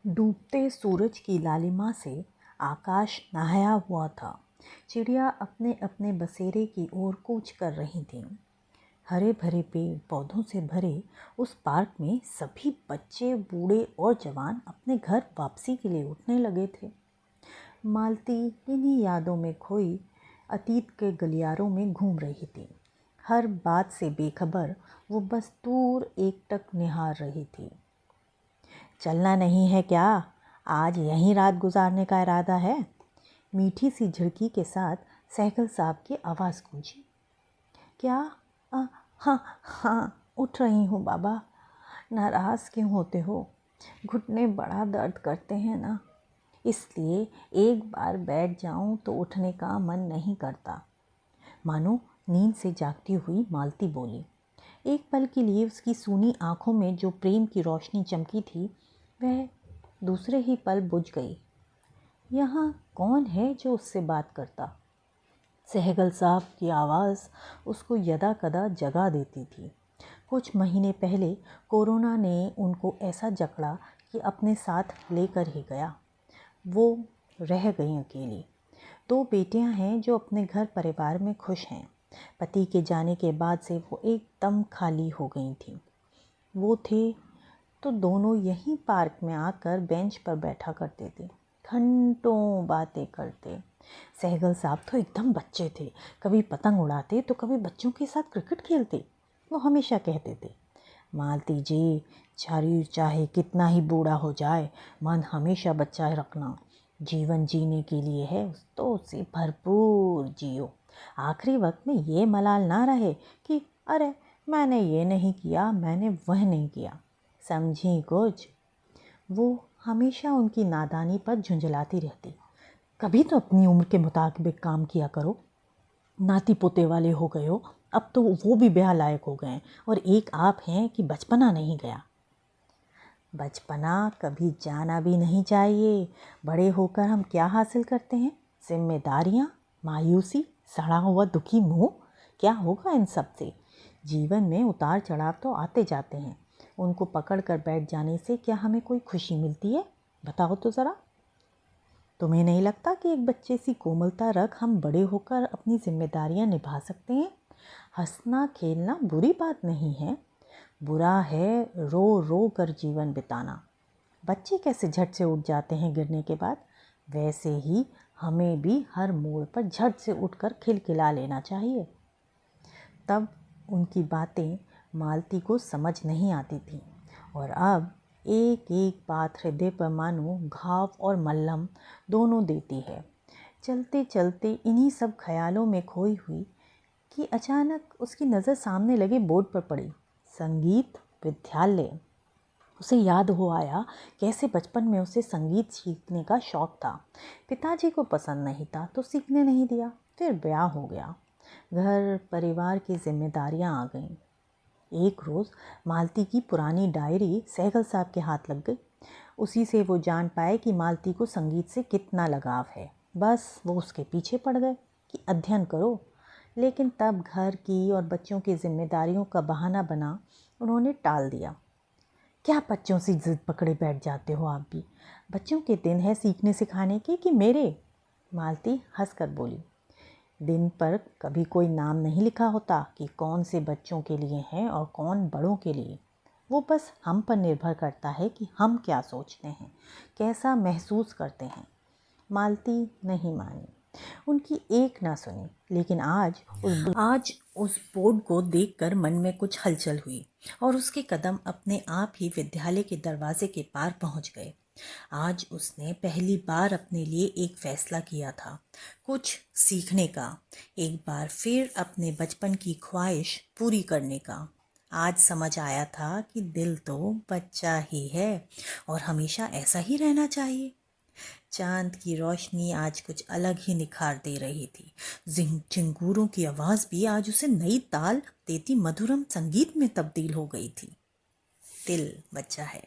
डूबते सूरज की लालिमा से आकाश नहाया हुआ था। चिड़िया अपने अपने बसेरे की ओर कूच कर रही थीं। हरे भरे पेड़ पौधों से भरे उस पार्क में सभी बच्चे, बूढ़े और जवान अपने घर वापसी के लिए उठने लगे थे। मालती इन्हीं यादों में खोई अतीत के गलियारों में घूम रही थी। हर बात से बेखबर वो बस दूर एकटक निहार रही थी। चलना नहीं है क्या? आज यहीं रात गुजारने का इरादा है? मीठी सी झिड़की के साथ सहगल साहब की आवाज़ गूंजी। क्या? हाँ हाँ, उठ रही हूँ बाबा। नाराज़ क्यों होते हो? घुटने बड़ा दर्द करते हैं ना, इसलिए एक बार बैठ जाऊँ तो उठने का मन नहीं करता। मानो नींद से जागती हुई मालती बोली। एक पल के लिए उसकी सूनी आंखों में जो प्रेम की रोशनी चमकी थी वह दूसरे ही पल बुझ गई। यहाँ कौन है जो उससे बात करता? सहगल साहब की आवाज़ उसको यदा कदा जगा देती थी। कुछ महीने पहले कोरोना ने उनको ऐसा जकड़ा कि अपने साथ लेकर ही गया। वो रह गई अकेली। 2 बेटियां हैं जो अपने घर परिवार में खुश हैं। पति के जाने के बाद से वो एकदम खाली हो गई थी। वो थे तो दोनों यहीं पार्क में आकर बेंच पर बैठा करते थे, घंटों बातें करते। सहगल साहब तो एकदम बच्चे थे, कभी पतंग उड़ाते तो कभी बच्चों के साथ क्रिकेट खेलते। वो हमेशा कहते थे, मालती जी, चाहे कितना ही बूढ़ा हो जाए, मन हमेशा बच्चा रखना। जीवन जीने के लिए है तो उसे भरपूर जियो। आखिरी वक्त में ये मलाल ना रहे कि अरे मैंने ये नहीं किया, मैंने वह नहीं किया। समझी कुछ? वो हमेशा उनकी नादानी पर झुंझलाती रहती। कभी तो अपनी उम्र के मुताबिक काम किया करो। नाती पोते वाले हो गए हो, अब तो वो भी ब्याह लायक हो गए और एक आप हैं कि बचपना नहीं गया। बचपना कभी जाना भी नहीं चाहिए। बड़े होकर हम क्या हासिल करते हैं? जिम्मेदारियाँ, मायूसी, सड़ा हुआ दुखी मुंह। क्या होगा इन सब से? जीवन में उतार चढ़ाव तो आते जाते हैं, उनको पकड़ कर बैठ जाने से क्या हमें कोई खुशी मिलती है? बताओ तो ज़रा। तुम्हें नहीं लगता कि एक बच्चे सी कोमलता रख हम बड़े होकर अपनी जिम्मेदारियां निभा सकते हैं? हंसना खेलना बुरी बात नहीं है, बुरा है रो रो कर जीवन बिताना। बच्चे कैसे झट से उठ जाते हैं गिरने के बाद, वैसे ही हमें भी हर मोड़ पर झट से उठकर खिलखिला लेना चाहिए। तब उनकी बातें मालती को समझ नहीं आती थी और अब एक एक बात हृदय पर मानो घाव और मल्हम दोनों देती है। चलते चलते इन्हीं सब ख्यालों में खोई हुई कि अचानक उसकी नज़र सामने लगे बोर्ड पर पड़ी, संगीत विद्यालय। उसे याद हो आया कैसे बचपन में उसे संगीत सीखने का शौक़ था। पिताजी को पसंद नहीं था तो सीखने नहीं दिया। फिर ब्याह हो गया, घर परिवार की जिम्मेदारियां आ गईं। एक रोज़ मालती की पुरानी डायरी सहगल साहब के हाथ लग गई। उसी से वो जान पाए कि मालती को संगीत से कितना लगाव है। बस वो उसके पीछे पड़ गए कि अध्ययन करो, लेकिन तब घर की और बच्चों की जिम्मेदारियों का बहाना बना उन्होंने टाल दिया। क्या बच्चों से जिद पकड़े बैठ जाते हो आप भी? बच्चों के दिन है सीखने सिखाने के कि मेरे? मालती हंसकर बोली। दिन पर कभी कोई नाम नहीं लिखा होता कि कौन से बच्चों के लिए हैं और कौन बड़ों के लिए। वो बस हम पर निर्भर करता है कि हम क्या सोचते हैं, कैसा महसूस करते हैं। मालती नहीं मानी, उनकी एक ना सुनी, लेकिन आज उस बोर्ड को देखकर मन में कुछ हलचल हुई और उसके कदम अपने आप ही विद्यालय के दरवाजे के पार पहुंच गए। आज उसने पहली बार अपने लिए एक फैसला किया था, कुछ सीखने का, एक बार फिर अपने बचपन की ख्वाहिश पूरी करने का। आज समझ आया था कि दिल तो बच्चा ही है और हमेशा ऐसा ही रहना चाहिए। चांद की रोशनी आज कुछ अलग ही निखार दे रही थी। झिंगूरों की आवाज़ भी आज उसे नई ताल देती मधुरम संगीत में तब्दील हो गई थी। दिल बच्चा है।